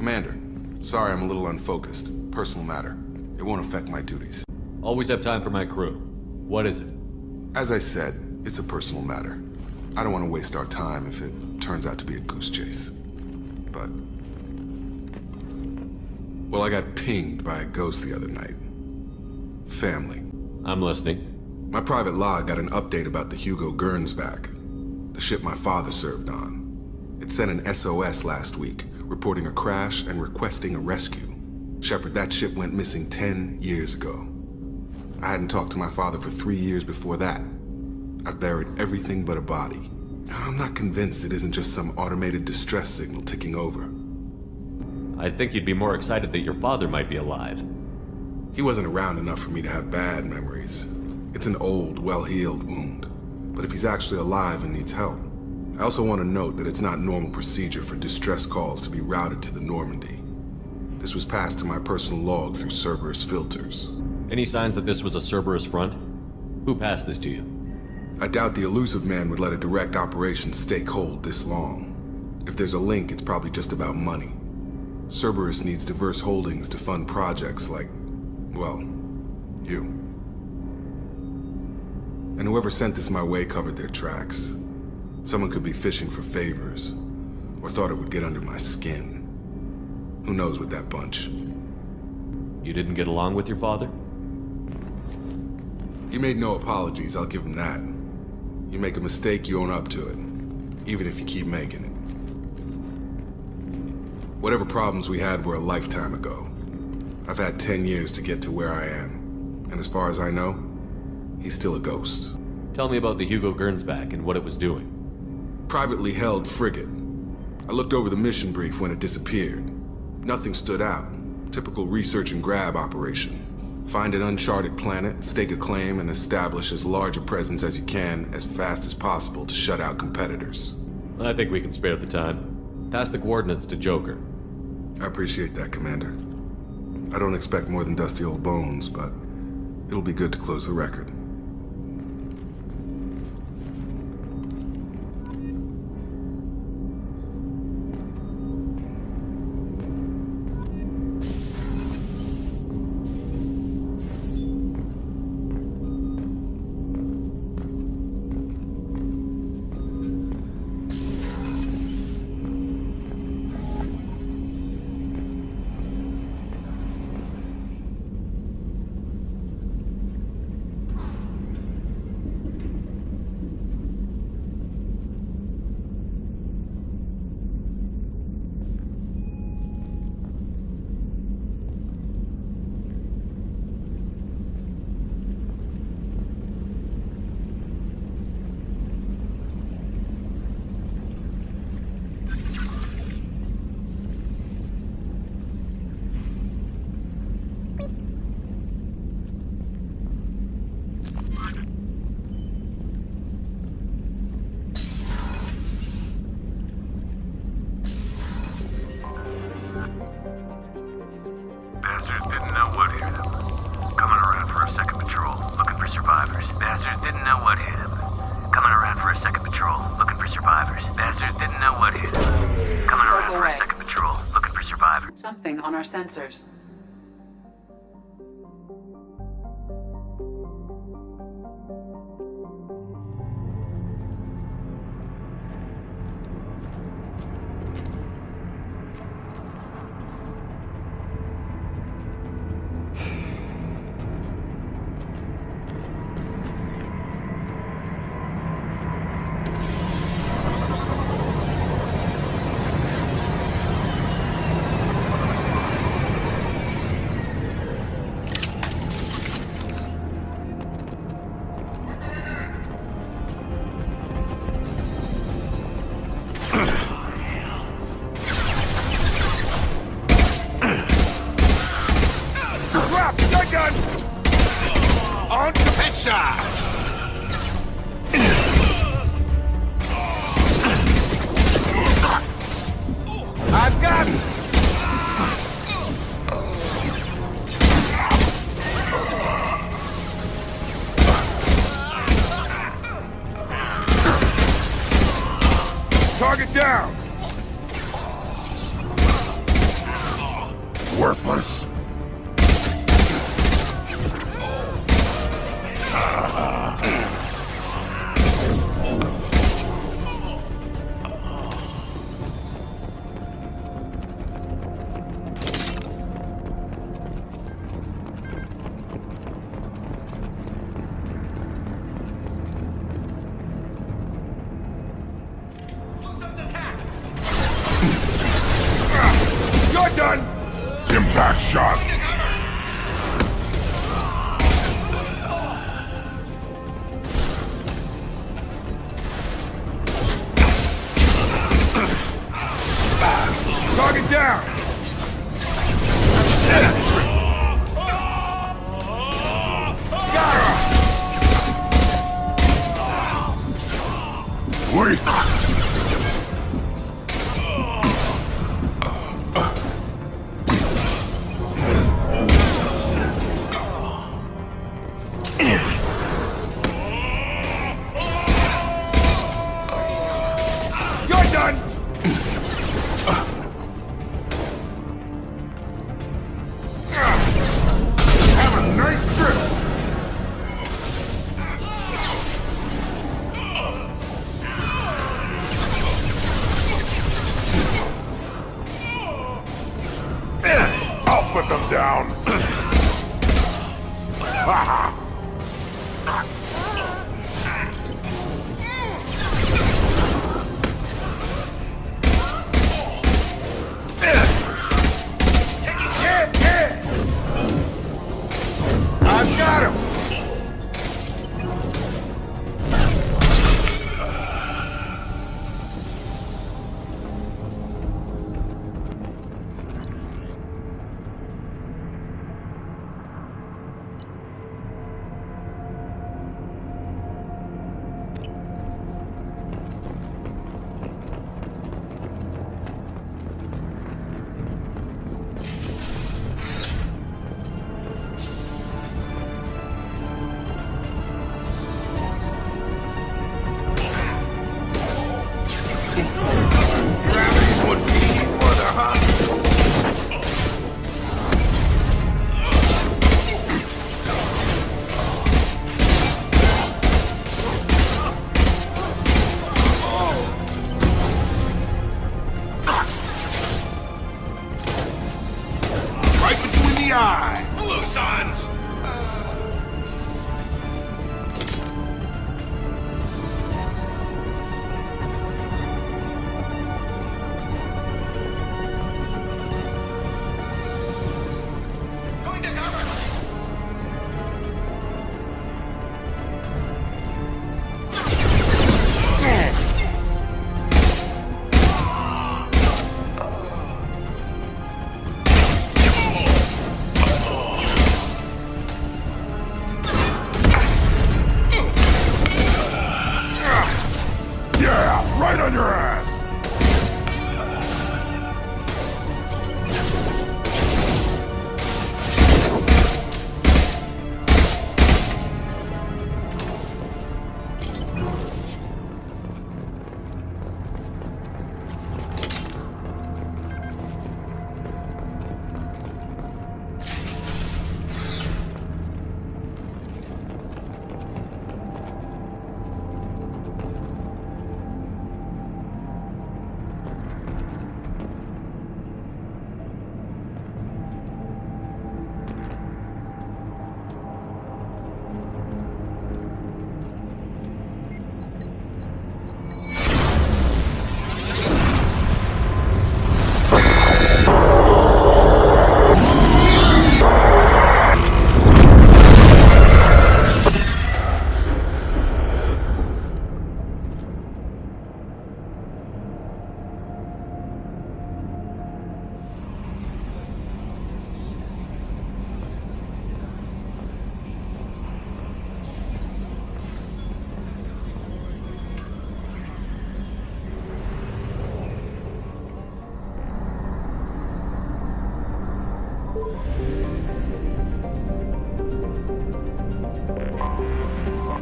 Commander, sorry I'm a little unfocused. Personal matter. It won't affect my duties. Always have time for my crew. What is it? As I said, it's a personal matter. I don't want to waste our time if it turns out to be a goose chase. But... well, I got pinged by a ghost the other night. Family. I'm listening. My private log got an update about the Hugo Gernsback, the ship my father served on. It sent an SOS last week, reporting a crash and requesting a rescue. Shepard, that ship went missing 10 years ago. I hadn't talked to my father for 3 years before that. I've buried everything but a body. I'm not convinced it isn't just some automated distress signal ticking over. I'd think you'd be more excited that your father might be alive. He wasn't around enough for me to have bad memories. It's an old, well-healed wound. But if he's actually alive and needs help, I also want to note that it's not normal procedure for distress calls to be routed to the Normandy. This was passed to my personal log through Cerberus filters. Any signs that this was a Cerberus front? Who passed this to you? I doubt the Elusive Man would let a direct operation stake hold this long. If there's a link, it's probably just about money. Cerberus needs diverse holdings to fund projects like, well, you. And whoever sent this my way covered their tracks. Someone could be fishing for favors, or thought it would get under my skin. Who knows with that bunch? You didn't get along with your father? He made no apologies, I'll give him that. You make a mistake, you own up to it, even if you keep making it. Whatever problems we had were a lifetime ago. I've had 10 years to get to where I am, and as far as I know, he's still a ghost. Tell me about the Hugo Gernsback and what it was doing. Privately held frigate. I looked over the mission brief when it disappeared. Nothing stood out. Typical research and grab operation. Find an uncharted planet, stake a claim, and establish as large a presence as you can as fast as possible to shut out competitors. I think we can spare the time. Pass the coordinates to Joker. I appreciate that, Commander. I don't expect more than dusty old bones, but it'll be good to close the record. Bastards didn't know what hit him. Coming around for a second patrol, looking for survivors. Bastards didn't know what hit him. Coming around for a second patrol, looking for survivors. Bastards didn't know what hit him. Coming around for a second patrol, looking for survivors. Something on our sensors. I've got him! Target down! worthless. You're done! Impact shot. Target down! Wait. You're done! Have a nice trip. I'll put them down. Ha I've got him! Gravity's what we need, mother, huh? Right between the eye! Hello, sons! Going to cover! Yeah, right on your ass.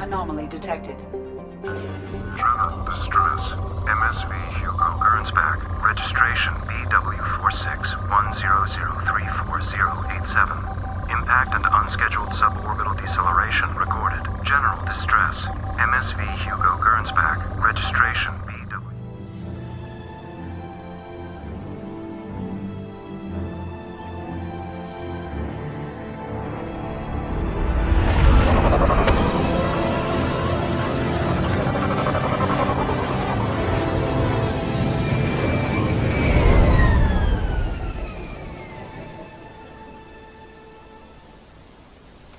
Anomaly detected. Trevor, this is Travis. MSV Hugo Gernsback. Registration BW46. 100348087. Impact and unscheduled suborbital deceleration recorded. General distress. MSV Hugo Gernsback. Registration BW.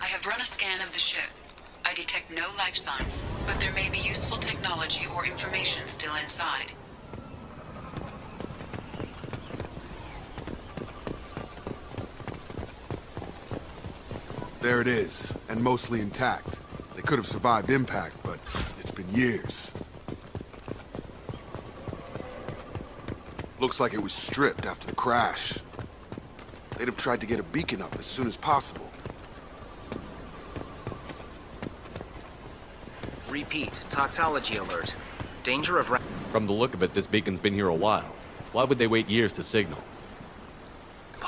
I have run a scan of the ship. I detect no life signs, but there may be useful technology or information still inside. There it is, and mostly intact. They could have survived impact, but it's been years. Looks like it was stripped after the crash. They'd have tried to get a beacon up as soon as possible. Repeat, toxology alert. Danger of From the look of it, this beacon's been here a while. Why would they wait years to signal?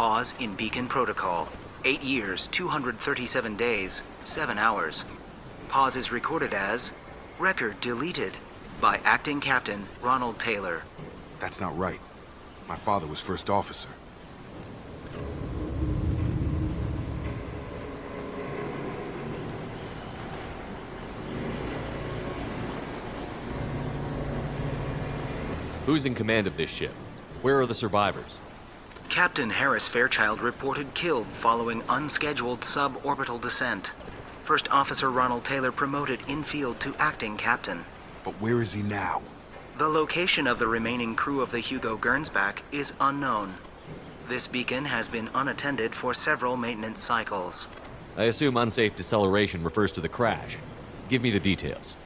pause in beacon protocol. 8 years, 237 days, 7 hours. Pause is recorded as record deleted by Acting Captain Ronald Taylor. That's not right. My father was first officer. Who's in command of this ship? Where are the survivors? Captain Harris Fairchild reported killed following unscheduled suborbital descent. First Officer Ronald Taylor promoted in-field to acting captain. But where is he now? The location of the remaining crew of the Hugo Gernsback is unknown. This beacon has been unattended for several maintenance cycles. I assume unsafe deceleration refers to the crash. Give me the details.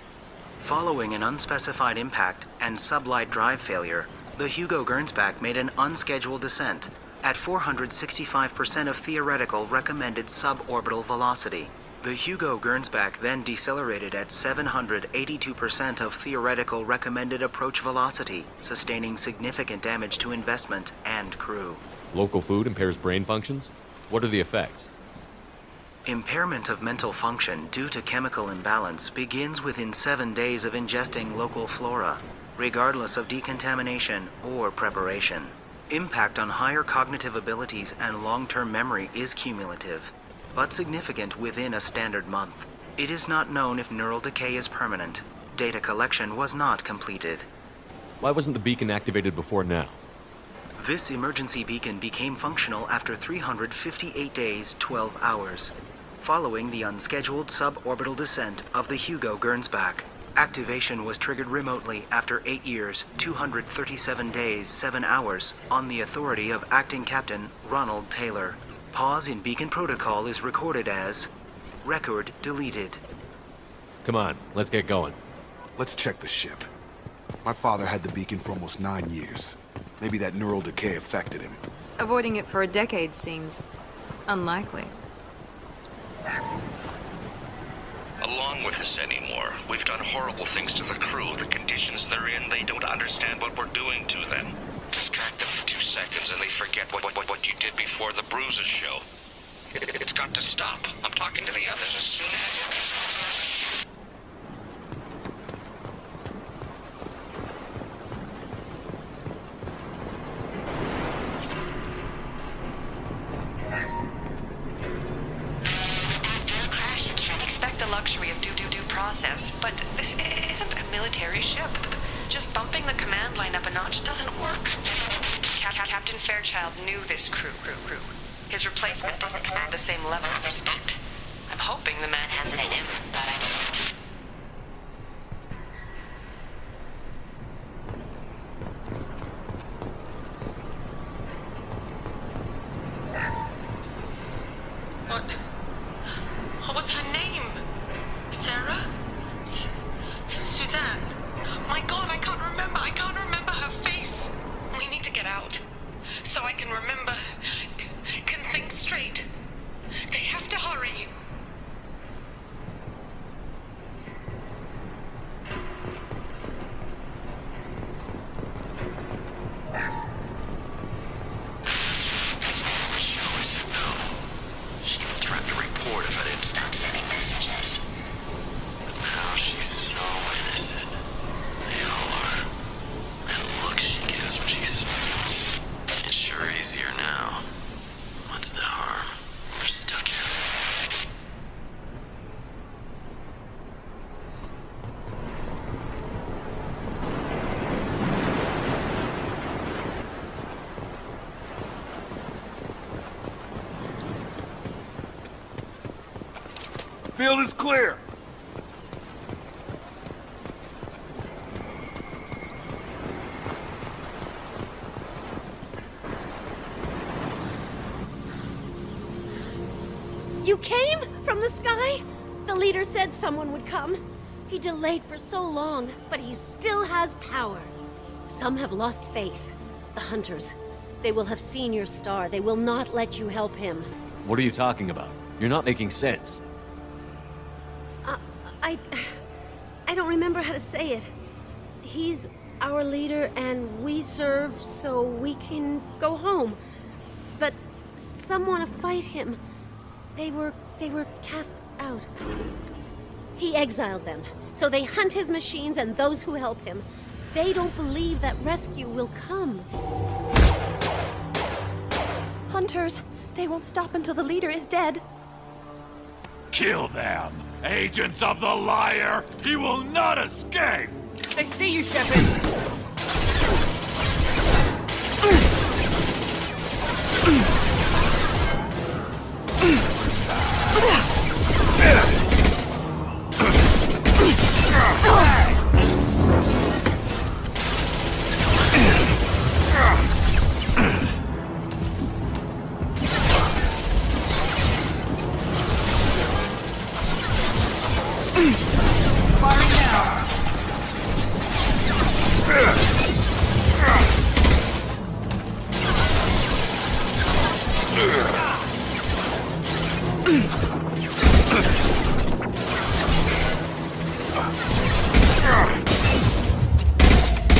Following an unspecified impact and sublight drive failure, the Hugo Gernsback made an unscheduled descent at 465% of theoretical recommended suborbital velocity. The Hugo Gernsback then decelerated at 782% of theoretical recommended approach velocity, sustaining significant damage to investment and crew. Local food impairs brain functions? What are the effects? Impairment of mental function due to chemical imbalance begins within 7 days of ingesting local flora, regardless of decontamination or preparation. Impact on higher cognitive abilities and long-term memory is cumulative, but significant within a standard month. It is not known if neural decay is permanent. Data collection was not completed. Why wasn't the beacon activated before now? This emergency beacon became functional after 358 days, 12 hours, following the unscheduled suborbital descent of the Hugo Gernsback. Activation was triggered remotely after 8 years, 237 days, 7 hours, on the authority of Acting Captain Ronald Taylor. Pause in beacon protocol is recorded as record deleted. Come on, let's get going. Let's check the ship. My father had the beacon for almost 9 years. Maybe that neural decay affected him. Avoiding it for a decade seems unlikely. Along with this anymore. We've done horrible things to the crew. The conditions they're in, they don't understand what we're doing to them. Distract them for 2 seconds and they forget what you did before the bruises show. It's got to stop. I'm talking to the others as soon as... The luxury of due process, but this isn't a military ship. Just bumping the command line up a notch doesn't work. Captain Fairchild knew this crew. His replacement doesn't command the same level of respect. I'm hoping the man has it in him, but I don't know. What was her name? Sarah? Suzanne? My God, I can't remember her face. We need to get out. So I can remember, can think straight. They have to hurry. field is clear. You came from the sky? The leader said someone would come. He delayed for so long, but he still has power. Some have lost faith. The Hunters. They will have seen your star. They will not let you help him. What are you talking about? You're not making sense. I don't remember how to say it. He's our leader and we serve so we can go home. But some want to fight him. They were cast out. He exiled them, so they hunt his machines and those who help him. They don't believe that rescue will come. Hunters, they won't stop until the leader is dead. Kill them! Agents of the liar! He will not escape! They see you, Shepard.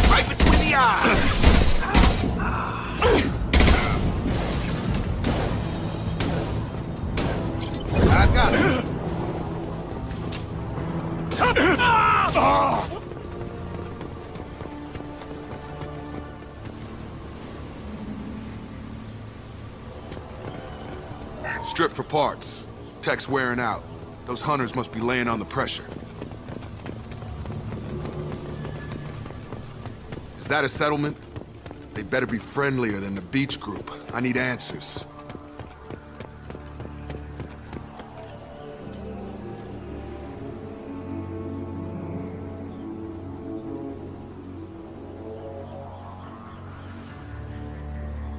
Right between the eyes! I got it. Strip for parts. Tech's wearing out. Those hunters must be laying on the pressure. Is that a settlement? They better be friendlier than the beach group. I need answers.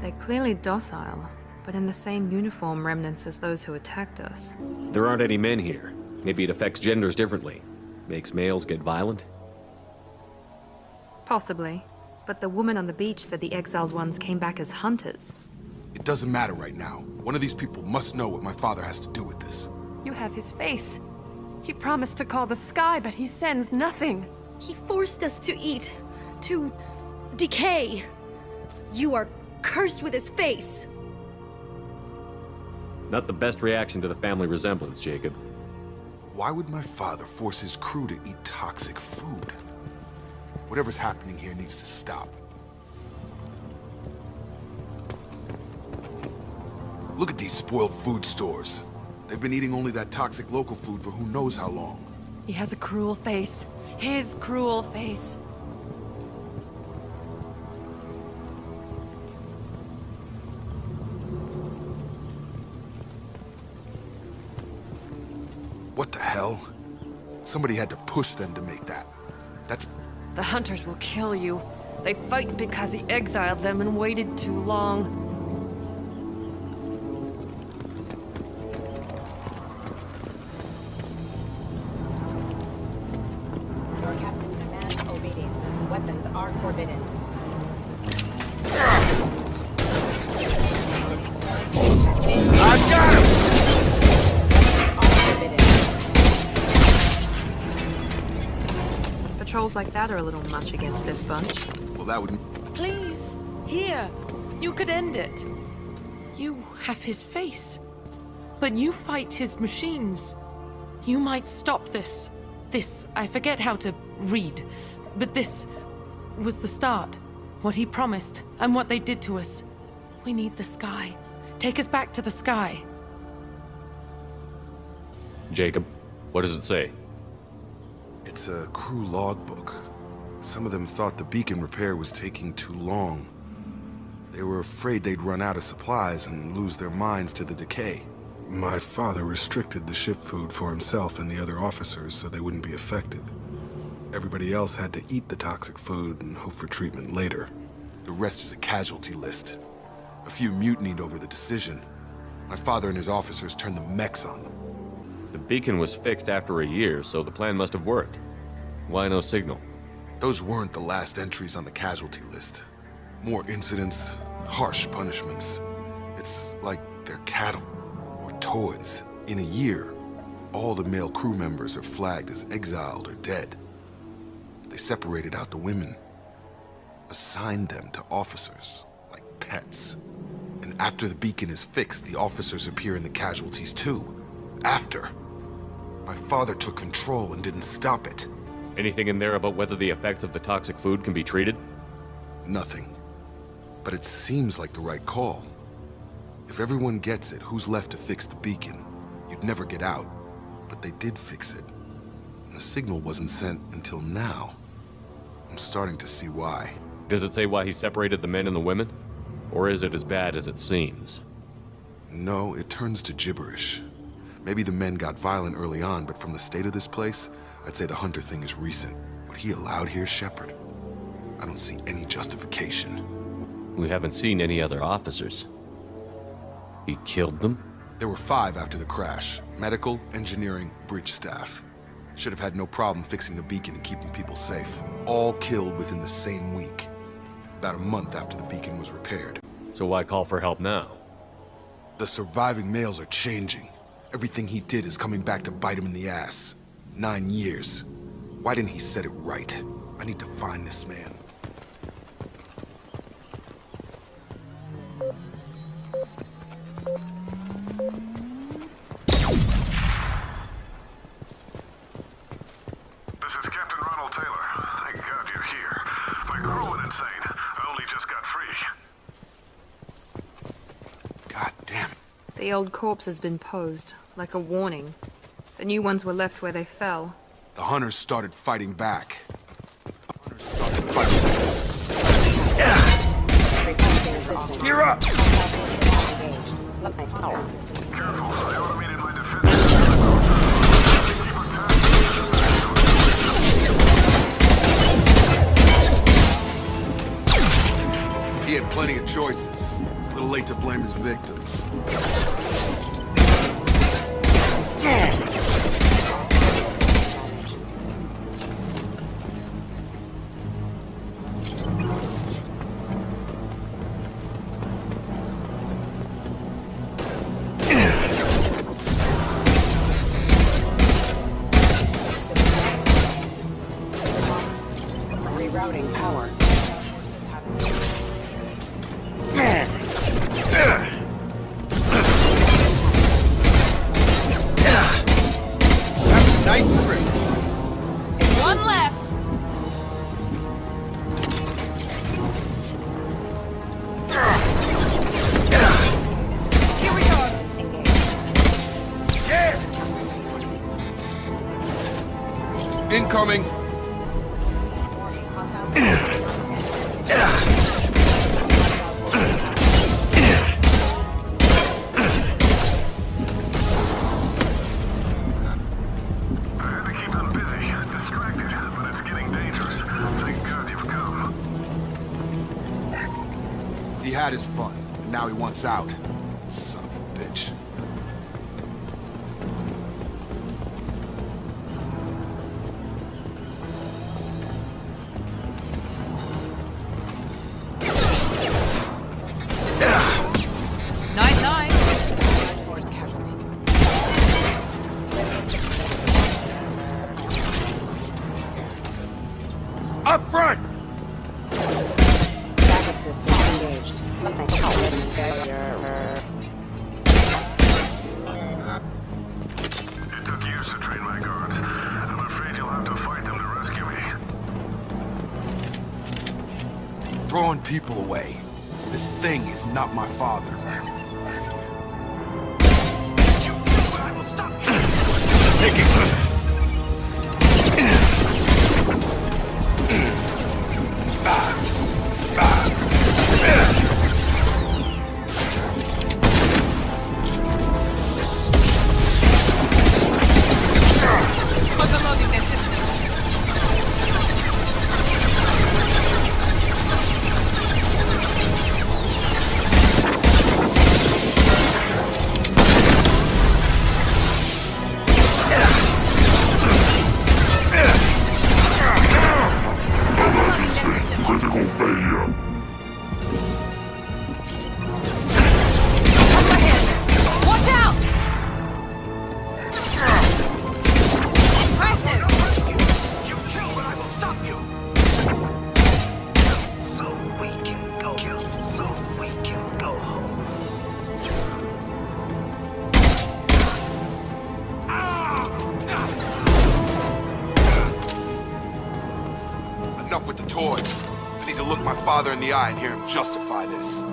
They're clearly docile, but in the same uniform remnants as those who attacked us. There aren't any men here. Maybe it affects genders differently. Makes males get violent? Possibly. But the woman on the beach said the exiled ones came back as hunters. It doesn't matter right now. One of these people must know what my father has to do with this. You have his face. He promised to call the sky, but he sends nothing. He forced us to eat, to decay. You are cursed with his face. Not the best reaction to the family resemblance, Jacob. Why would my father force his crew to eat toxic food? Whatever's happening here needs to stop. Look at these spoiled food stores. They've been eating only that toxic local food for who knows how long. He has a cruel face. His cruel face. What the hell? Somebody had to push them to make that. That's... The Hunters will kill you. They fight because he exiled them and waited too long. Your captain demands obedience. Weapons are forbidden. I got him! Patrols like that are a little much against this bunch. Well, that would... Please, here. You could end it. You have his face. But you fight his machines. You might stop this. This, I forget how to read. But this was the start. What he promised, and what they did to us. We need the sky. Take us back to the sky. Jacob, what does it say? It's a crew logbook. Some of them thought the beacon repair was taking too long. They were afraid they'd run out of supplies and lose their minds to the decay. My father restricted the ship food for himself and the other officers so they wouldn't be affected. Everybody else had to eat the toxic food and hope for treatment later. The rest is a casualty list. A few mutinied over the decision. My father and his officers turned the mechs on them. The beacon was fixed after a year, so the plan must have worked. Why no signal? Those weren't the last entries on the casualty list. More incidents, harsh punishments. It's like they're cattle or toys. In a year, all the male crew members are flagged as exiled or dead. They separated out the women, assigned them to officers, like pets. And after the beacon is fixed, the officers appear in the casualties too. After. My father took control and didn't stop it. Anything in there about whether the effects of the toxic food can be treated? Nothing. But it seems like the right call. If everyone gets it, who's left to fix the beacon? You'd never get out. But they did fix it. And the signal wasn't sent until now. I'm starting to see why. Does it say why he separated the men and the women? Or is it as bad as it seems? No, it turns to gibberish. Maybe the men got violent early on, but from the state of this place, I'd say the Hunter thing is recent. What he allowed here, Shepard, I don't see any justification. We haven't seen any other officers. He killed them? There were 5 after the crash. Medical, engineering, bridge staff. Should have had no problem fixing the beacon and keeping people safe. All killed within the same week. About a month after the beacon was repaired. So why call for help now? The surviving males are changing. Everything he did is coming back to bite him in the ass. 9 years. Why didn't he set it right? I need to find this man. This is Captain Ronald Taylor. Thank God you're here. My crew went insane. I only just got free. God damn it. The old corpse has been posed, like a warning. The new ones were left where they fell. The Hunters started fighting back. You're up! Careful, I automated my defense. He had plenty of choices. A little late to blame his victims. Rerouting power. Nice trick. One left. Here we go. Incoming. He had his fun, and now he wants out. Son of a bitch. Night. Up front! Backup system engaged. It took years to train my guards. I'm afraid you'll have to fight them to rescue me. Throwing people away. This thing is not my father. toys. I need to look my father in the eye and hear him justify this.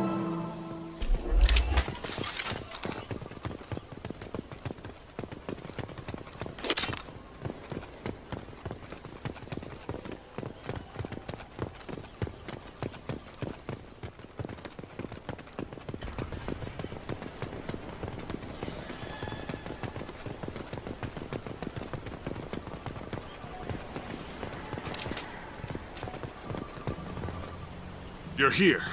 You're here.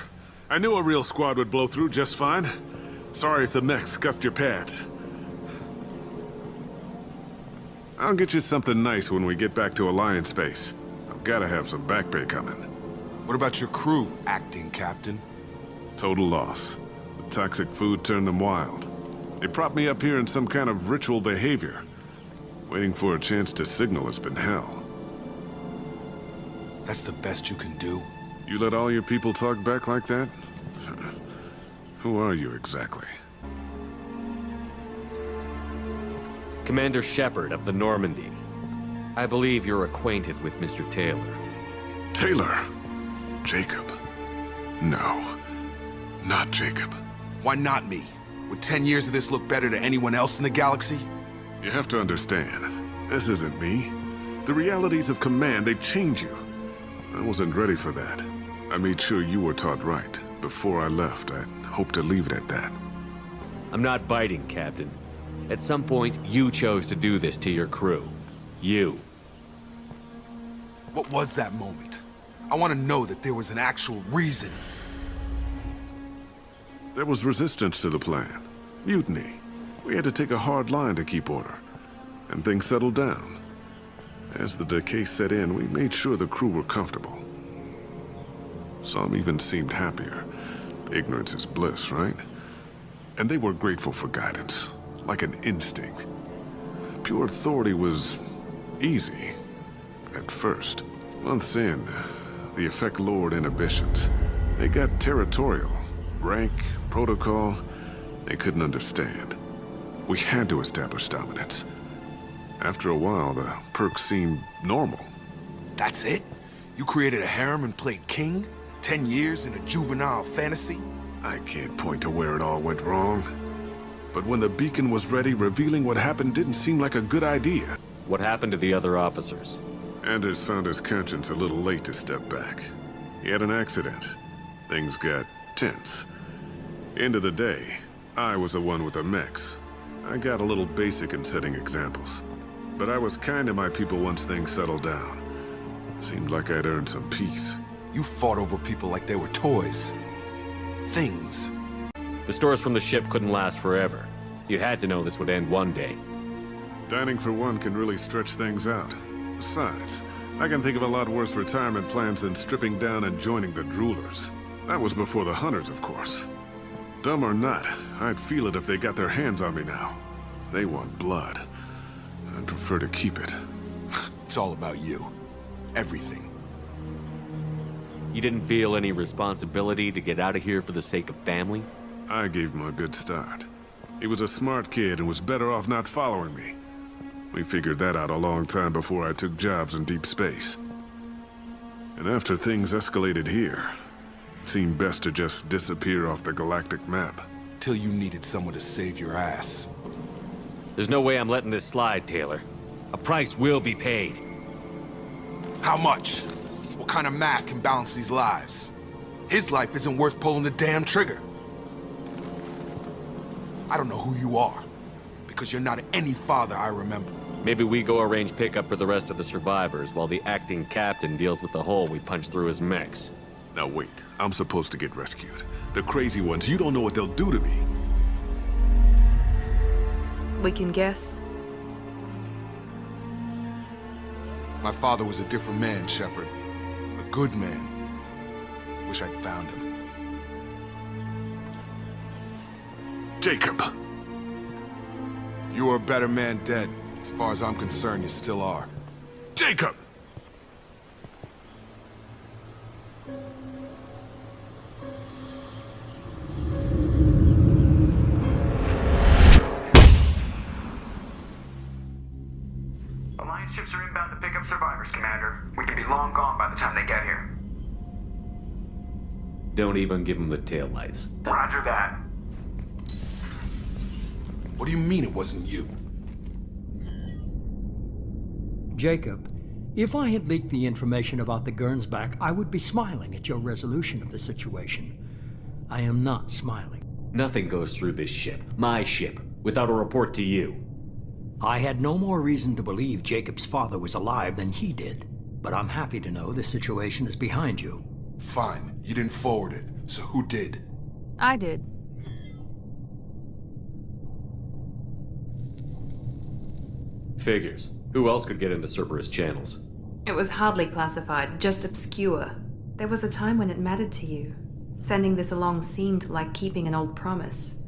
I knew a real squad would blow through just fine. Sorry if the mech scuffed your pads. I'll get you something nice when we get back to Alliance base. I've gotta have some back pay coming. What about your crew, acting captain? Total loss. The toxic food turned them wild. They propped me up here in some kind of ritual behavior. Waiting for a chance to signal has been hell. That's the best you can do? You let all your people talk back like that? Who are you exactly? Commander Shepard of the Normandy. I believe you're acquainted with Mr. Taylor. Taylor? Jacob? No. Not Jacob. Why not me? Would 10 years of this look better to anyone else in the galaxy? You have to understand, this isn't me. The realities of command, they change you. I wasn't ready for that. I made sure you were taught right. Before I left, I hoped to leave it at that. I'm not biting, Captain. At some point, you chose to do this to your crew. You. What was that moment? I want to know that there was an actual reason. There was resistance to the plan. Mutiny. We had to take a hard line to keep order. And things settled down. As the decay set in, we made sure the crew were comfortable. Some even seemed happier. Ignorance is bliss, right? And they were grateful for guidance, like an instinct. Pure authority was easy, at first. Months in, the effect lowered inhibitions. They got territorial. Rank, protocol, they couldn't understand. We had to establish dominance. After a while, the perks seemed normal. That's it? You created a harem and played king? 10 years in a juvenile fantasy? I can't point to where it all went wrong. But when the beacon was ready, revealing what happened didn't seem like a good idea. What happened to the other officers? Anders found his conscience a little late to step back. He had an accident. Things got tense. End of the day, I was the one with the mechs. I got a little basic in setting examples. But I was kind to my people once things settled down. Seemed like I'd earned some peace. You fought over people like they were toys. Things. The stores from the ship couldn't last forever. You had to know this would end one day. Dining for one can really stretch things out. Besides, I can think of a lot worse retirement plans than stripping down and joining the Droolers. That was before the Hunters, of course. Dumb or not, I'd feel it if they got their hands on me now. They want blood. I'd prefer to keep it. It's all about you. Everything. You didn't feel any responsibility to get out of here for the sake of family? I gave him a good start. He was a smart kid and was better off not following me. We figured that out a long time before I took jobs in deep space. And after things escalated here, it seemed best to just disappear off the galactic map. Till you needed someone to save your ass. There's no way I'm letting this slide, Taylor. A price will be paid. How much? What kind of math can balance these lives? His life isn't worth pulling the damn trigger. I don't know who you are, because you're not any father I remember. Maybe we go arrange pickup for the rest of the survivors while the acting captain deals with the hole we punched through his mechs. Now wait, I'm supposed to get rescued. The crazy ones, you don't know what they'll do to me. We can guess. My father was a different man, Shepard. A good man. Wish I'd found him. Jacob! You were a better man dead. As far as I'm concerned, you still are. Jacob! Alliance ships are inbound to pick up survivors, Commander. We can be long gone by the time they get here. Don't even give him the taillights. Roger that. What do you mean it wasn't you? Jacob, if I had leaked the information about the Gernsback, I would be smiling at your resolution of the situation. I am not smiling. Nothing goes through this ship, my ship, without a report to you. I had no more reason to believe Jacob's father was alive than he did, but I'm happy to know the situation is behind you. Fine, you didn't forward it, so who did? I did. Figures. Who else could get into Cerberus channels? It was hardly classified, just obscure. There was a time when it mattered to you. Sending this along seemed like keeping an old promise.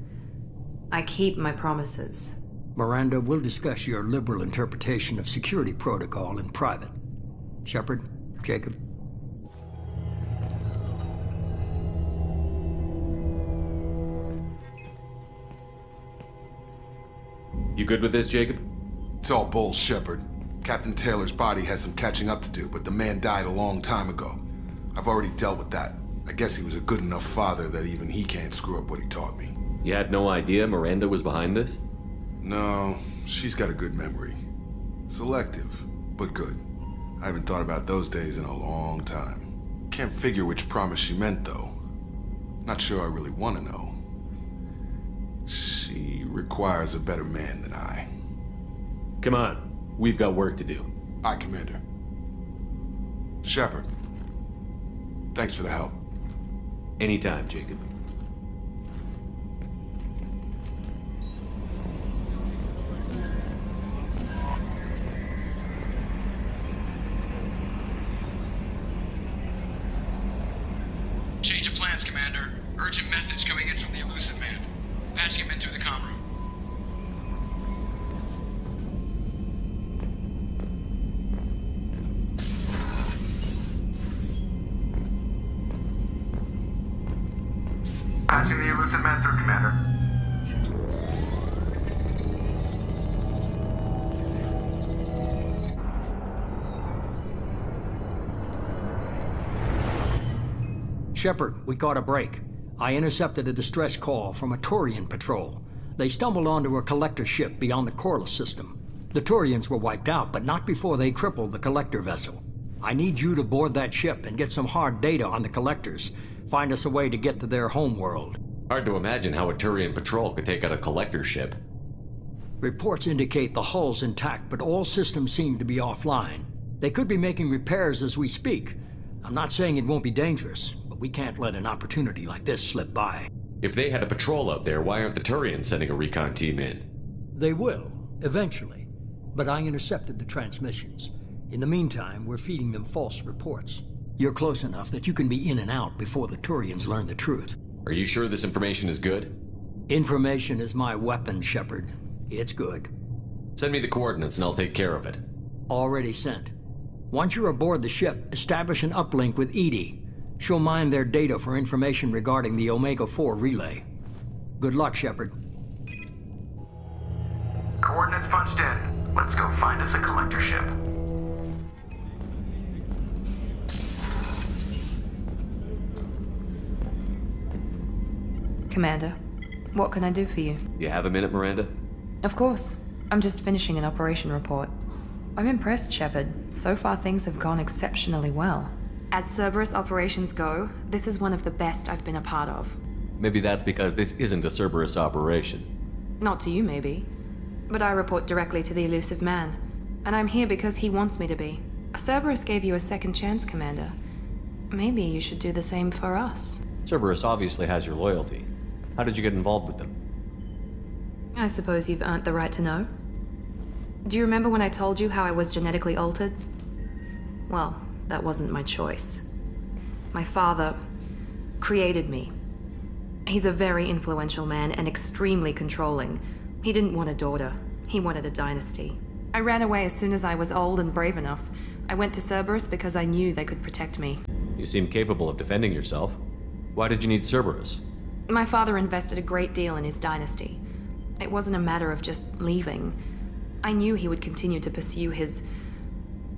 I keep my promises. Miranda, we'll discuss your liberal interpretation of security protocol in private. Shepard, Jacob. You good with this, Jacob? It's all bull, Shepard. Captain Taylor's body has some catching up to do, but the man died a long time ago. I've already dealt with that. I guess he was a good enough father that even he can't screw up what he taught me. You had no idea Miranda was behind this? No, she's got a good memory. Selective, but good. I haven't thought about those days in a long time. Can't figure which promise she meant, though. Not sure I really want to know. She requires a better man than I. Come on, we've got work to do. Aye, Commander. Shepard, thanks for the help. Anytime, Jacob. Change of plans, Commander. Urgent message coming in from the Elusive Man. Patching him in through the comm room. Patching the Elusive Man through, Commander. Shepard, we caught a break. I intercepted a distress call from a Turian patrol. They stumbled onto a collector ship beyond the Corliss system. The Turians were wiped out, but not before they crippled the collector vessel. I need you to board that ship and get some hard data on the collectors. Find us a way to get to their homeworld. Hard to imagine how a Turian patrol could take out a collector ship. Reports indicate the hull's intact, but all systems seem to be offline. They could be making repairs as we speak. I'm not saying it won't be dangerous, but we can't let an opportunity like this slip by. If they had a patrol out there, why aren't the Turians sending a recon team in? They will, eventually. But I intercepted the transmissions. In the meantime, we're feeding them false reports. You're close enough that you can be in and out before the Turians learn the truth. Are you sure this information is good? Information is my weapon, Shepard. It's good. Send me the coordinates and I'll take care of it. Already sent. Once you're aboard the ship, establish an uplink with EDI. She'll mine their data for information regarding the Omega-4 relay. Good luck, Shepard. Coordinates punched in. Let's go find us a collector ship. Commander, what can I do for you? You have a minute, Miranda? Of course. I'm just finishing an operation report. I'm impressed, Shepard. So far things have gone exceptionally well. As Cerberus operations go, this is one of the best I've been a part of. Maybe that's because this isn't a Cerberus operation. Not to you, maybe. But I report directly to the Elusive Man. And I'm here because he wants me to be. Cerberus gave you a second chance, Commander. Maybe you should do the same for us. Cerberus obviously has your loyalty. How did you get involved with them? I suppose you've earned the right to know. Do you remember when I told you how I was genetically altered? Well, that wasn't my choice. My father created me. He's a very influential man and extremely controlling. He didn't want a daughter. He wanted a dynasty. I ran away as soon as I was old and brave enough. I went to Cerberus because I knew they could protect me. You seem capable of defending yourself. Why did you need Cerberus? My father invested a great deal in his dynasty. It wasn't a matter of just leaving. I knew he would continue to pursue his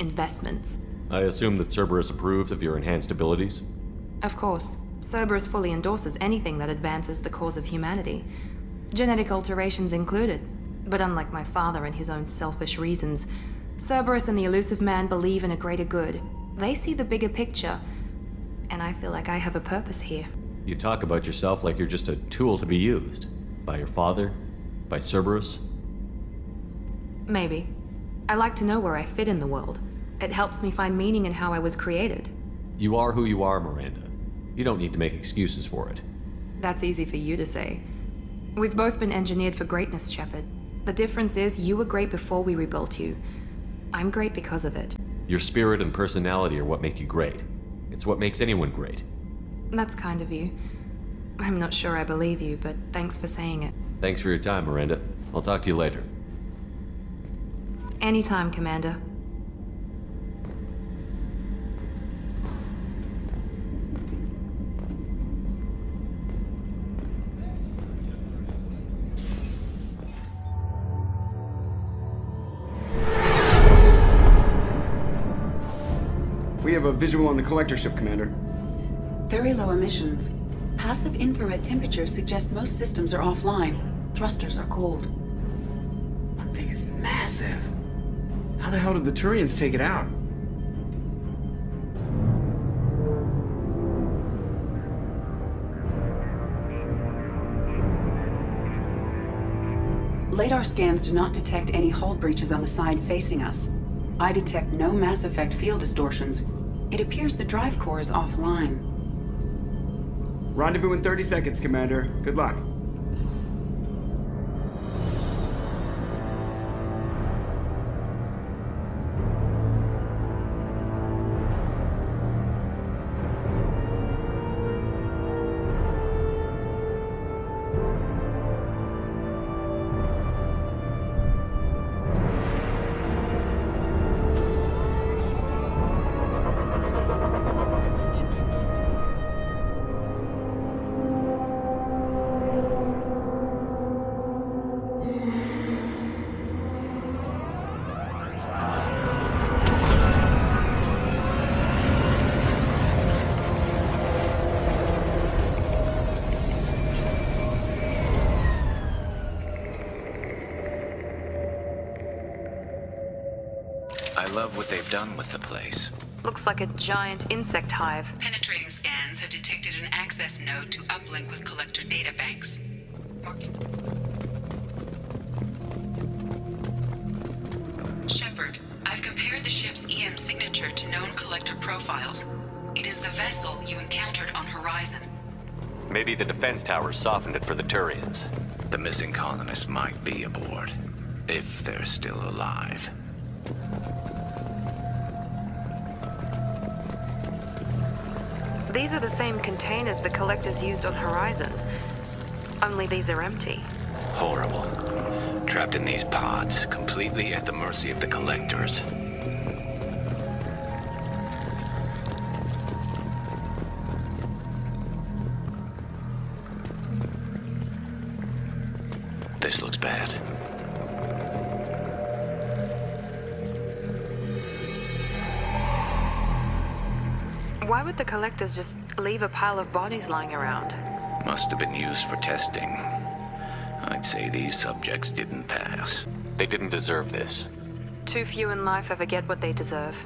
investments. I assume that Cerberus approved of your enhanced abilities? Of course. Cerberus fully endorses anything that advances the cause of humanity, genetic alterations included. But unlike my father and his own selfish reasons, Cerberus and the Elusive Man believe in a greater good. They see the bigger picture, and I feel like I have a purpose here. You talk about yourself like you're just a tool to be used. By your father? By Cerberus? Maybe. I like to know where I fit in the world. It helps me find meaning in how I was created. You are who you are, Miranda. You don't need to make excuses for it. That's easy for you to say. We've both been engineered for greatness, Shepard. The difference is you were great before we rebuilt you. I'm great because of it. Your spirit and personality are what make you great. It's what makes anyone great. That's kind of you. I'm not sure I believe you, but thanks for saying it. Thanks for your time, Miranda. I'll talk to you later. Anytime, Commander. We have a visual on the collector ship, Commander. Very low emissions. Passive infrared temperatures suggest most systems are offline. Thrusters are cold. That thing is massive. How the hell did the Turians take it out? Radar scans do not detect any hull breaches on the side facing us. I detect no Mass Effect field distortions. It appears the drive core is offline. Rendezvous in 30 seconds, Commander. Good luck. I love what they've done with the place. Looks like a giant insect hive. Penetrating scans have detected an access node to uplink with collector databanks. Shepard, I've compared the ship's EM signature to known collector profiles. It is the vessel you encountered on Horizon. Maybe the defense towers softened it for the Turians. The missing colonists might be aboard, if they're still alive. These are the same containers the collectors used on Horizon. Only these are empty. Horrible. Trapped in these pods, completely at the mercy of the collectors. This looks bad. Why would the collectors just leave a pile of bodies lying around? Must have been used for testing. I'd say these subjects didn't pass. They didn't deserve this. Too few in life ever get what they deserve.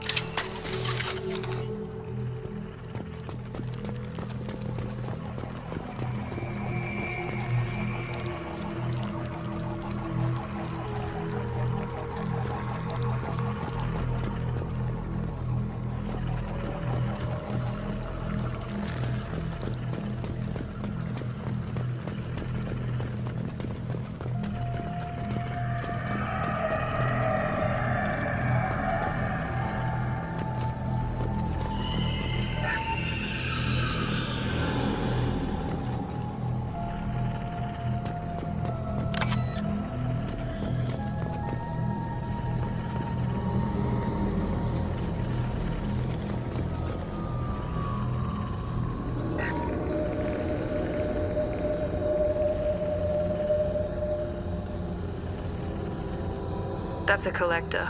That's a collector.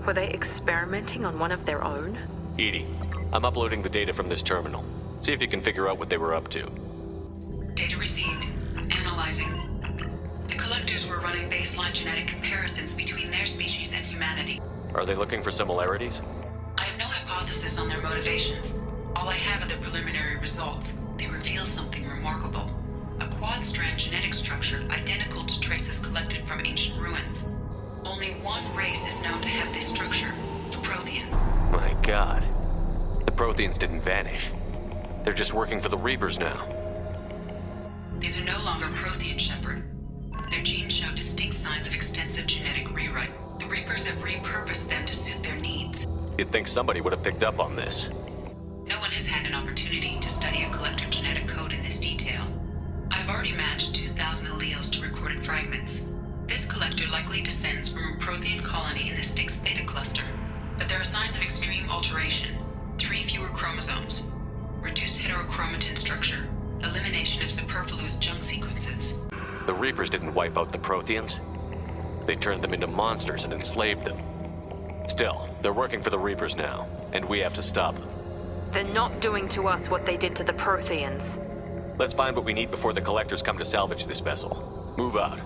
Were they experimenting on one of their own? EDI, I'm uploading the data from this terminal. See if you can figure out what they were up to. Data received. Analyzing. The collectors were running baseline genetic comparisons between their species and humanity. Are they looking for similarities? I have no hypothesis on their motivations. All I have are the preliminary results. They reveal something remarkable. A quad-strand genetic structure identical to traces collected from ancient ruins. Only one race is known to have this structure, the Prothean. My god. The Protheans didn't vanish. They're just working for the Reapers now. These are no longer Prothean, Shepard. Their genes show distinct signs of extensive genetic rewrite. The Reapers have repurposed them to suit their needs. You'd think somebody would have picked up on this. No one has had an opportunity to study a collector genetic code in this detail. I've already matched 2,000 alleles to recorded fragments. This collector likely descends from a Prothean colony in the Styx Theta cluster. But there are signs of extreme alteration. 3 fewer chromosomes. Reduced heterochromatin structure. Elimination of superfluous junk sequences. The Reapers didn't wipe out the Protheans. They turned them into monsters and enslaved them. Still, they're working for the Reapers now, and we have to stop them. They're not doing to us what they did to the Protheans. Let's find what we need before the Collectors come to salvage this vessel. Move out.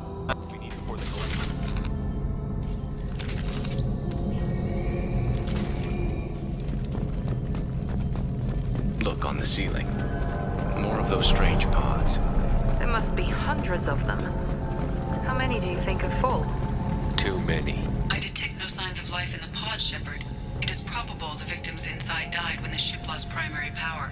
Look on the ceiling. More of those strange pods. There must be hundreds of them. How many do you think are full? Too many. I detect no signs of life in the pod, Shepard. It is probable the victims inside died when the ship lost primary power.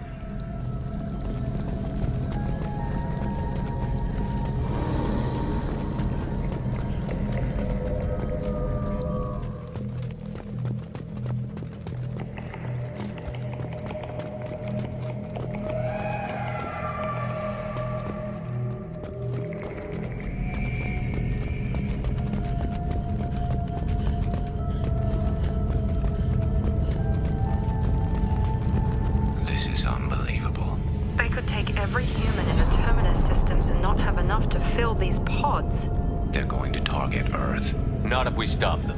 These pods. They're going to target Earth. Not if we stop them.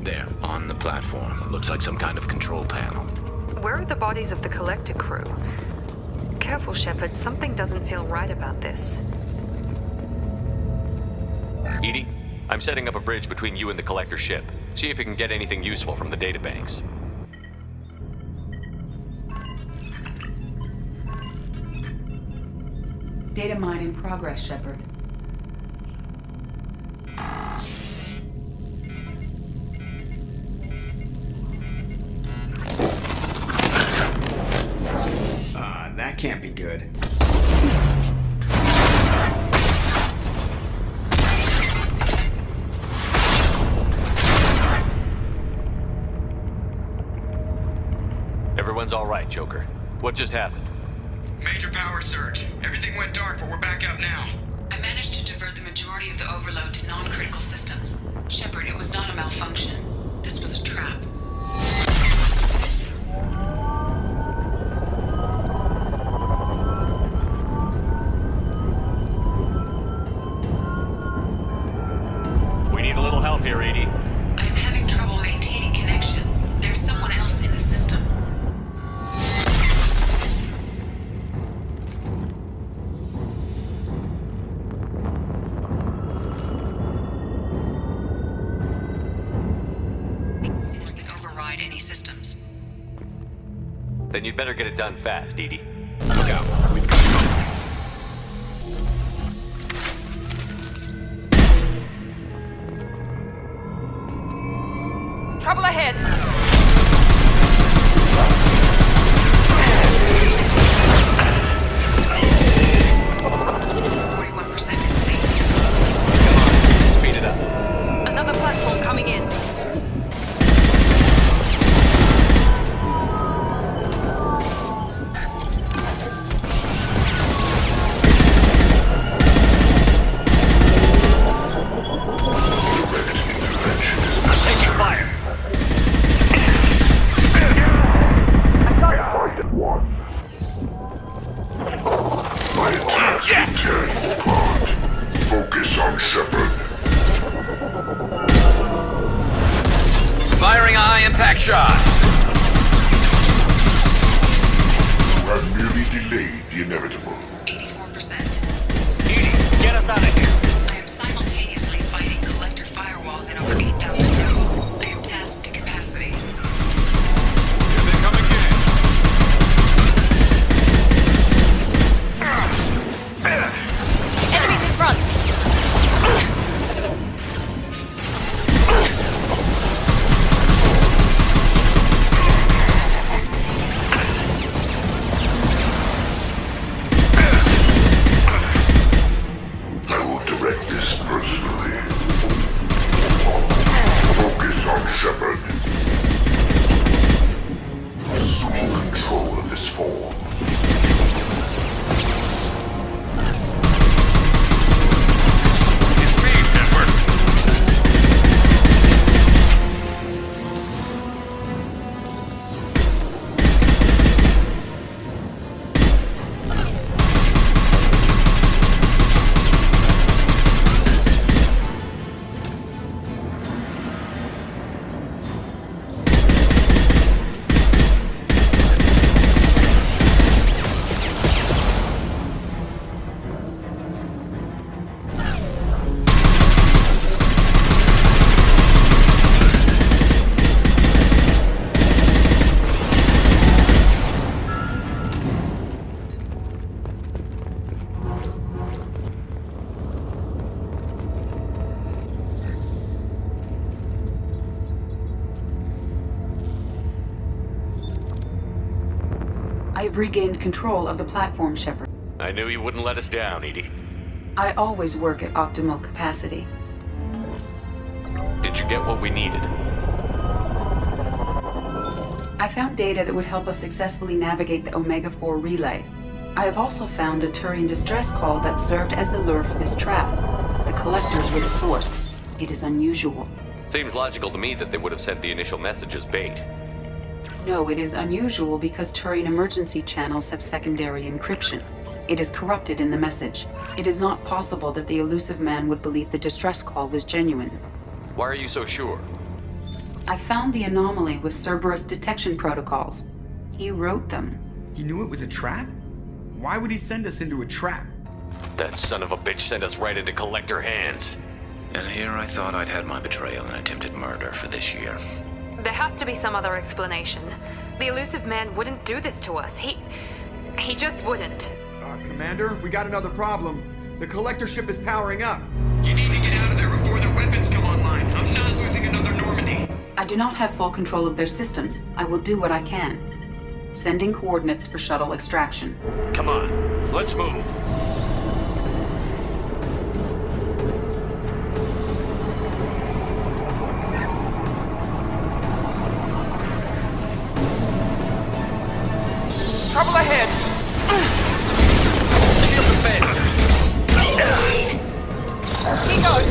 There, on the platform. Looks like some kind of control panel. Where are the bodies of the Collector crew? Careful, Shepard. Something doesn't feel right about this. EDI, I'm setting up a bridge between you and the Collector ship. See if you can get anything useful from the databanks. Data mine in progress, Shepard. That can't be good. Everyone's all right, Joker. What just happened? Major power surge. Everything went dark, but we're back up now. I managed to divert the majority of the overload to non-critical systems. Shepard, it was not a malfunction. This was a trap. We need a little help here, EDI. I am having trouble maintaining connection. There's someone else in the system. Override any systems. Then you'd better get it done fast, EDI. Look out. We've got trouble. Trouble ahead! Speed it up. Another platform coming in. Taking fire. Shepard. Firing a high-impact shot. You have merely delayed the inevitable. 84%. Edie, get us out of here. I am simultaneously fighting collector firewalls in over 8,000 nodes. I am tasked to capacity. Here they come again. Enemies in front! I will direct this personally. Focus on Shepard. Assume control of this form. It's me, Shepard. I have regained control of the platform, Shepard. I knew you wouldn't let us down, Edie. I always work at optimal capacity. Did you get what we needed? I found data that would help us successfully navigate the Omega-4 relay. I have also found a Turian distress call that served as the lure for this trap. The collectors were the source. It is unusual. Seems logical to me that they would have sent the initial message as bait. No, it is unusual because Turian emergency channels have secondary encryption. It is corrupted in the message. It is not possible that the Illusive Man would believe the distress call was genuine. Why are you so sure? I found the anomaly with Cerberus detection protocols. He wrote them. He knew it was a trap? Why would he send us into a trap? That son of a bitch sent us right into Collector hands. And here I thought I'd had my betrayal and attempted murder for this year. There has to be some other explanation. The Illusive Man wouldn't do this to us. He just wouldn't. Commander, we got another problem. The collector ship is powering up. You need to get out of there before their weapons come online. I'm not losing another Normandy. I do not have full control of their systems. I will do what I can. Sending coordinates for shuttle extraction. Come on, let's move. Trouble ahead! Shield the bed. He goes!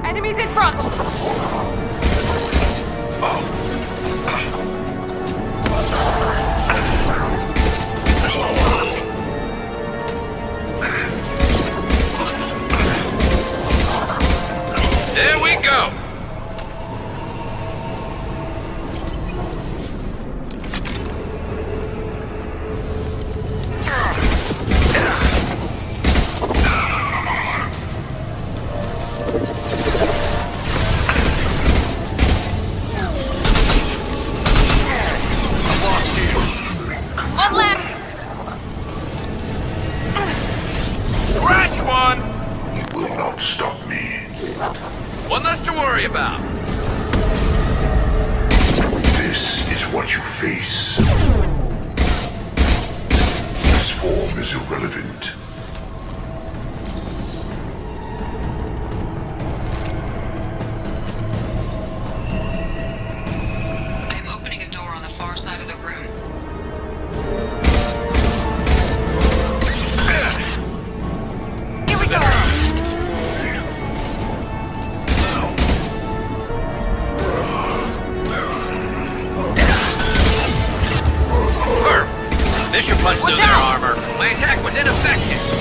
Enemies in front! There we go! worry about. This is what you face. This form is irrelevant. I'm opening a door on the far side of the room. Here we go! This should punch through their armor. My attack was ineffective.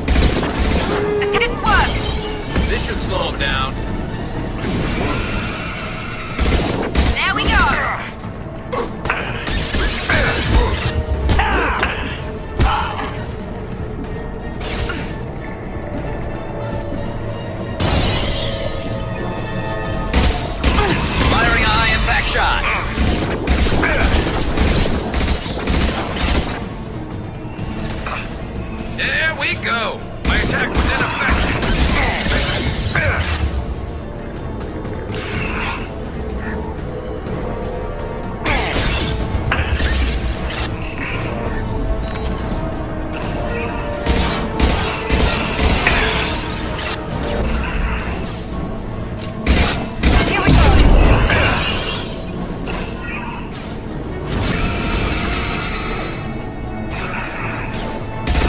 It didn't work! This should slow him down. There we go! Firing a high impact shot. There we go. My attack was ineffective.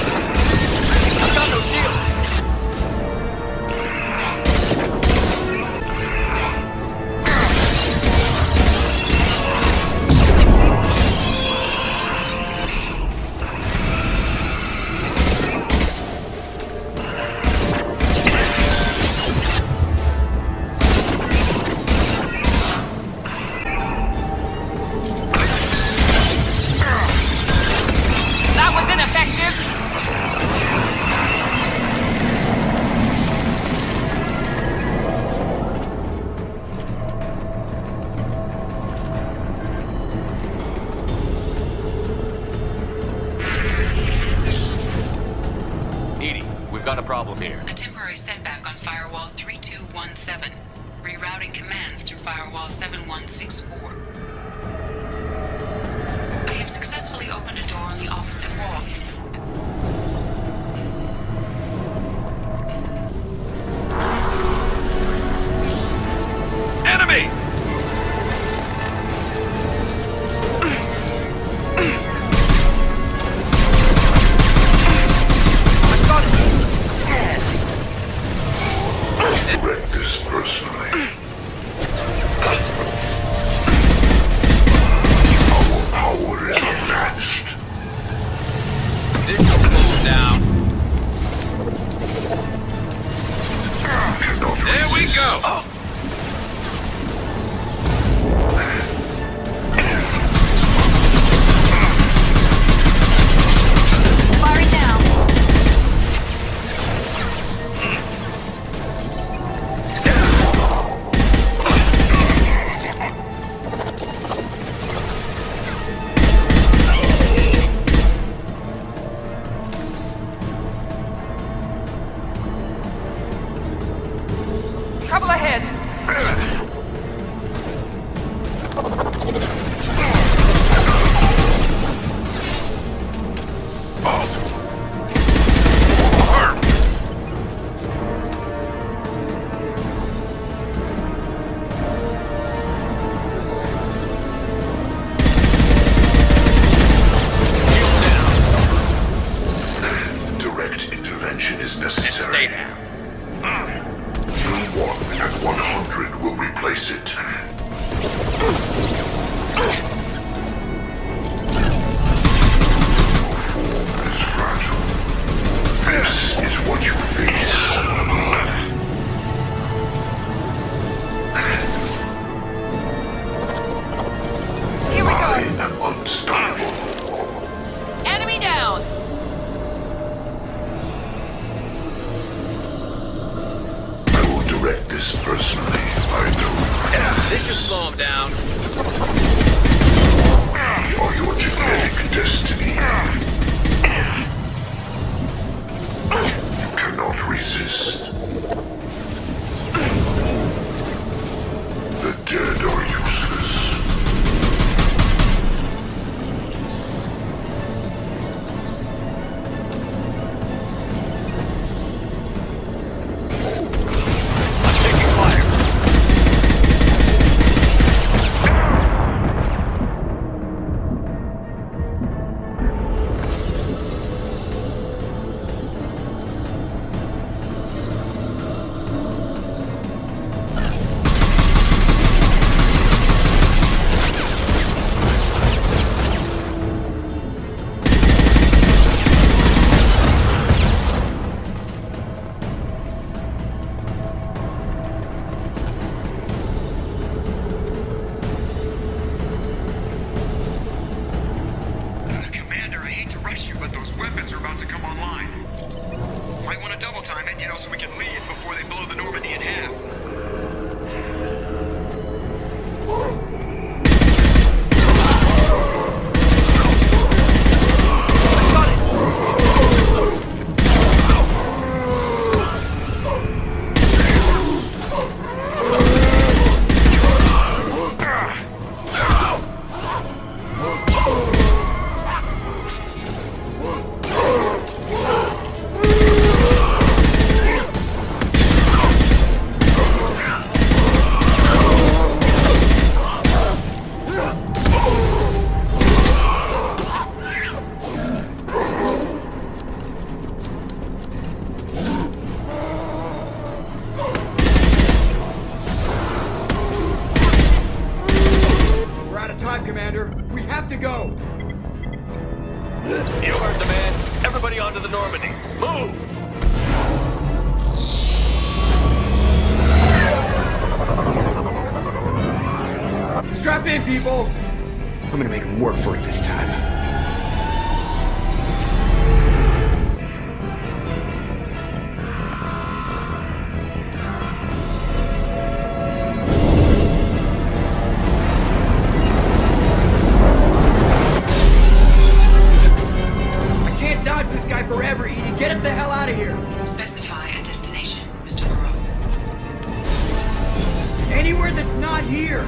I've got no shield. That was ineffective! Edie, we've got a problem here. A temporary setback on Firewall 3217. Rerouting commands through Firewall 7164. I have successfully opened a door on the opposite wall. Enemy! Direct this personally. Our power is unmatched. This should slow him down. Cannot There we resist. go. Firing now. Trouble ahead! Direct intervention is Stay necessary. down. Q1 at 100 will replace it. This is what you face. Here we go! I am unstoppable. Enemy down! personally. I know. This should slow him down. We are your genetic destiny. You cannot resist. The dead are useless. Commander, I hate to rush you, but those weapons are about to come online. Might want to double time it, so we can leave before they blow the Normandy in half. We're out of time, Commander. We have to go. You heard the man. Everybody onto the Normandy. Move! Strap in, people. I'm gonna make them work for it this time. I can't dodge this guy forever, Edie. Get us the hell out of here. Specify a destination, Mr. Moreau. Anywhere that's not here.